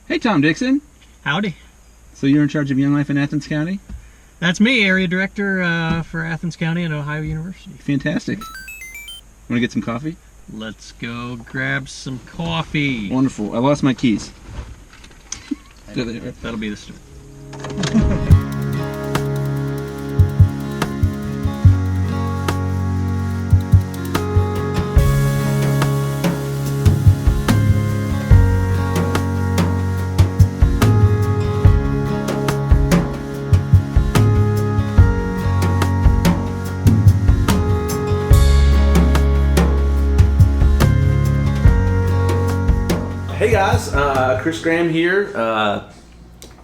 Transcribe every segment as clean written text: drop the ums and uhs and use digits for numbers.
Hey, Tom Dixon. Howdy. So you're in charge of Young Life in Athens County? That's me, Area Director for Athens County at Ohio University. Fantastic. Want to get some coffee? Let's go grab some coffee. Wonderful. I lost my keys. That'll be the start. Hey guys, Chris Graham here.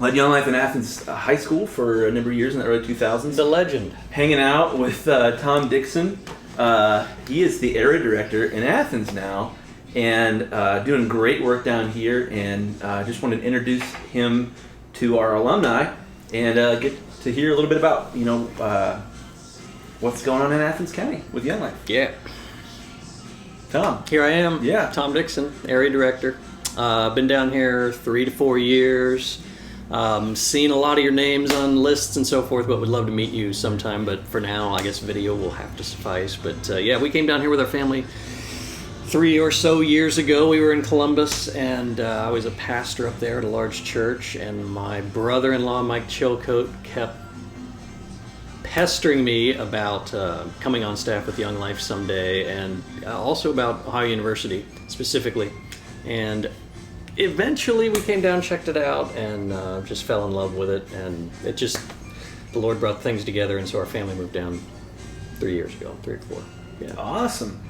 Led Young Life in Athens High School for a number of years in the early 2000s. The legend. Hanging out with Tom Dixon. He is the area director in Athens now, and doing great work down here. And just wanted to introduce him to our alumni and get to hear a little bit about what's going on in Athens County with Young Life. Yeah. Tom. Here I am. Yeah. Tom Dixon, area director. Been down here 3 to 4 years. Seen a lot of your names on lists and so forth, but would love to meet you sometime. But for now, I guess video will have to suffice. But yeah, we came down here with our family 3 or so years ago. We were in Columbus, and I was a pastor up there at a large church. And my brother-in-law, Mike Chilcote, kept pestering me about coming on staff with Young Life someday, and also about Ohio University specifically. And eventually we came down, checked it out, and just fell in love with it. And it just, the Lord brought things together, and so our family moved down 3 years ago, 3 or 4. Yeah. Awesome.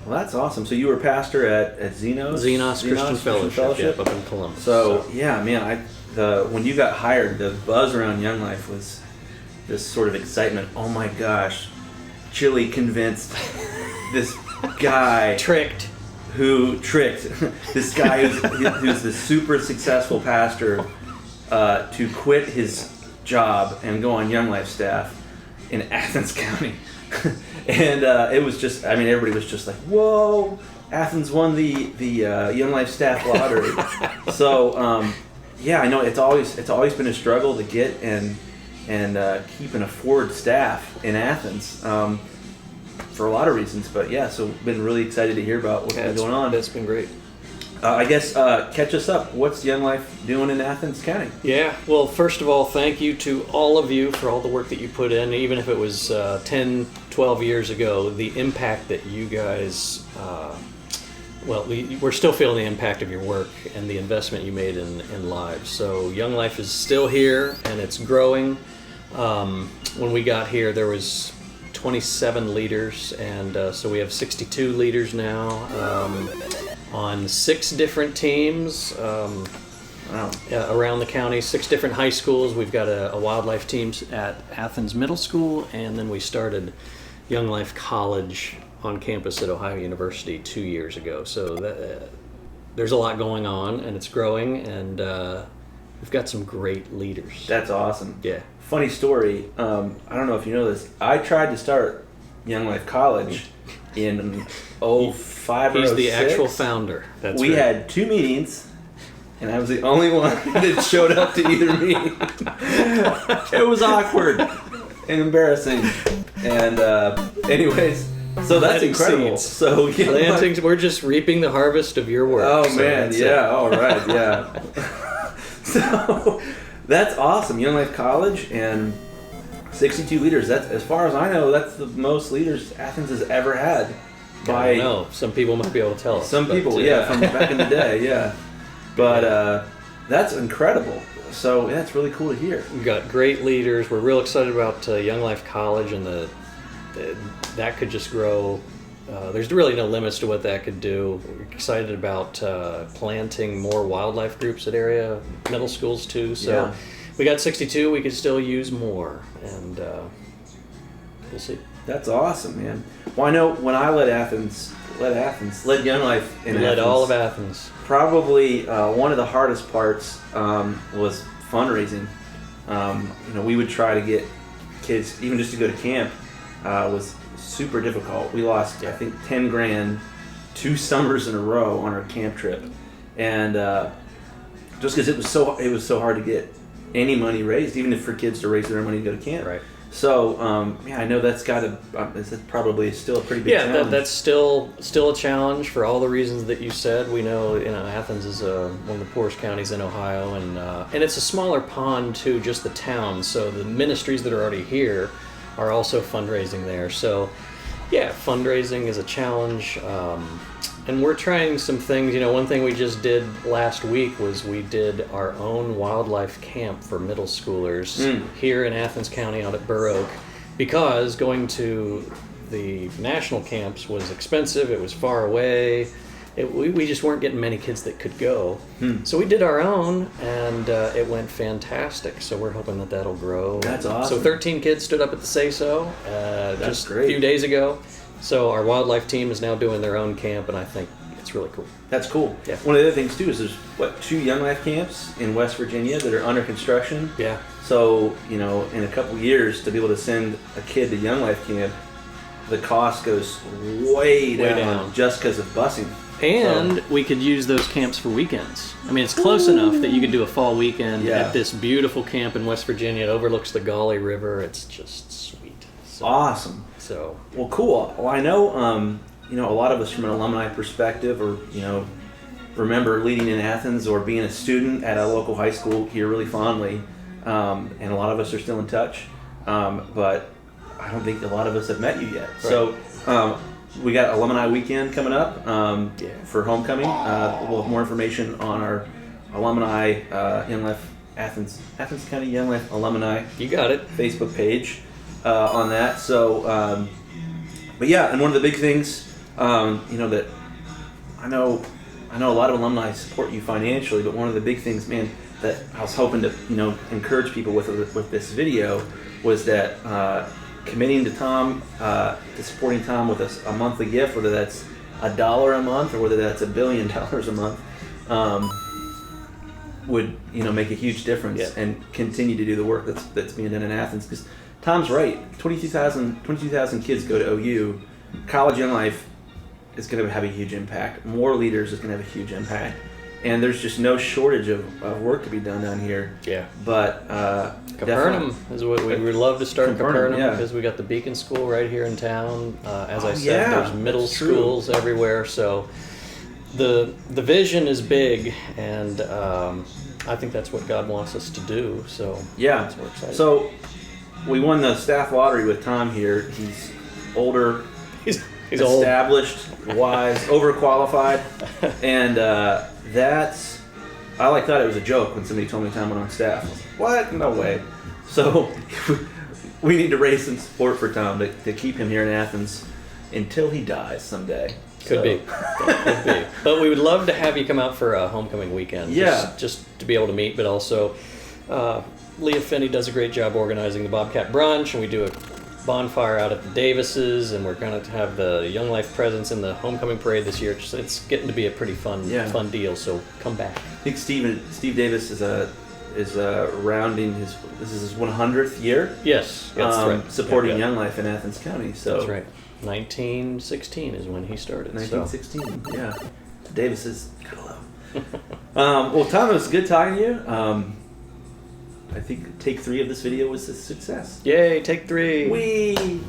Well, that's awesome. So you were pastor at Zenos Christian Fellowship, up in Columbus. So yeah, man, when you got hired, the buzz around Young Life was this sort of excitement. Oh my gosh, Chili convinced this guy who tricked this guy who's the super successful pastor to quit his job and go on Young Life staff in Athens County. And it was just, I mean, everybody was just like, whoa, Athens won the Young Life staff lottery. So yeah, I know it's always been a struggle to get and keep and afford staff in Athens for a lot of reasons. But yeah, so been really excited to hear about what's been going on. That's been great. I guess catch us up. What's Young Life doing in Athens County? Yeah, well, first of all, thank you to all of you for all the work that you put in, even if it was 10, 12 years ago, the impact that you guys, we're still feeling the impact of your work and the investment you made in lives. So Young Life is still here, and it's growing. When we got here, there was 27 leaders, and so we have 62 leaders now on 6 different teams around the county, 6 different high schools. We've got a wildlife team at Athens Middle School, and then we started Young Life College on campus at Ohio University 2 years ago. So there's a lot going on, and it's growing, and we've got some great leaders. That's awesome. Yeah. Funny story. I don't know if you know this. I tried to start Young Life College in 05 or 06. He's the actual founder. That's we right. had 2 meetings, and I was the only one that showed up to either meeting. It was awkward and embarrassing. And anyways, so that's incredible. So yeah, we're just reaping the harvest of your work. Oh so man, yeah. All right, yeah. So that's awesome. Young Life College and 62 leaders. That's, as far as I know, that's the most leaders Athens has ever had. I don't know. Some people might be able to tell us. Some people, yeah, from back in the day, yeah. But that's incredible. So that's really cool to hear. We've got great leaders. We're real excited about Young Life College, and that could just grow. There's really no limits to what that could do. We're excited about planting more wildlife groups at area middle schools too. So yeah. We got 62. We could still use more, and we'll see. That's awesome, man. Well, I know when I led Young Life in Athens. Led all of Athens. Probably one of the hardest parts was fundraising. We would try to get kids, even just to go to camp, was super difficult. We lost, I think, 10 grand 2 summers in a row on our camp trip. And just because it was so hard to get any money raised, even if for kids to raise their own money to go to camp. Right. So I know that's got to it's probably still a pretty big challenge. That's still a challenge for all the reasons that you said. We know, Athens is one of the poorest counties in Ohio, and it's a smaller pond to just the town. So the ministries that are already here are also fundraising there. So yeah, fundraising is a challenge. And we're trying some things. One thing we just did last week was we did our own wildlife camp for middle schoolers here in Athens County out at Burr Oak, because going to the national camps was expensive. It was far away. We just weren't getting many kids that could go. So we did our own, and it went fantastic. So we're hoping that that'll grow. That's awesome. So 13 kids stood up at the Say-So just great. a few days ago. So our wildlife team is now doing their own camp, and I think it's really cool. That's cool. Yeah. One of the other things too is there's 2 Young Life camps in West Virginia that are under construction. Yeah. So in a couple years to be able to send a kid to Young Life camp, the cost goes way down just because of busing. And we could use those camps for weekends. I mean, it's close enough that you could do a fall weekend at this beautiful camp in West Virginia. It overlooks the Gauley River. It's just sweet. So, awesome. So well, cool. Well, I know a lot of us from an alumni perspective, or remember leading in Athens or being a student at a local high school here really fondly, and a lot of us are still in touch. But I don't think a lot of us have met you yet. Right. So we got Alumni Weekend coming up for homecoming. We'll have more information on our Alumni Young Life Athens County Young Life Alumni. You got it. Facebook page on that. So, but yeah, and one of the big things, that I know a lot of alumni support you financially, but one of the big things, man, that I was hoping to encourage people with this video was that committing to Tom, to supporting Tom with a monthly gift, whether that's $1 a month or whether that's $1 billion a month, would make a huge difference and continue to do the work that's being done in Athens. Because Tom's right, 22,000 kids go to OU. College Young Life is going to have a huge impact. More leaders is going to have a huge impact. And there's just no shortage of work to be done down here. Yeah. But Capernaum is what we would love to start. Capernaum because yeah. we got the Beacon School right here in town. As I said, yeah, there's middle schools everywhere. So the vision is big, and I think that's what God wants us to do. So yeah, that's what we're excited. So we won the staff lottery with Tom here. He's older. He's established, old. Wise, overqualified, and I thought it was a joke when somebody told me Tom went on staff. I was like, what? No way. So we need to raise some support for Tom to keep him here in Athens until he dies someday. Could be. But we would love to have you come out for a homecoming weekend. Yeah. Just to be able to meet, but also Leah Finney does a great job organizing the Bobcat Brunch, and we do a bonfire out at the Davises, and we're going to have the Young Life presence in the homecoming parade this year. It's getting to be a pretty fun deal, so come back. I think Steve Davis is rounding his 100th year. Yes, that's right. Supporting Young Life in Athens County. So that's right. 1916 is when he started. 1916, yeah. Davises, gotta love. Well, Tom, it was good talking to you. I think take 3 of this video was a success. Yay, take 3. Whee!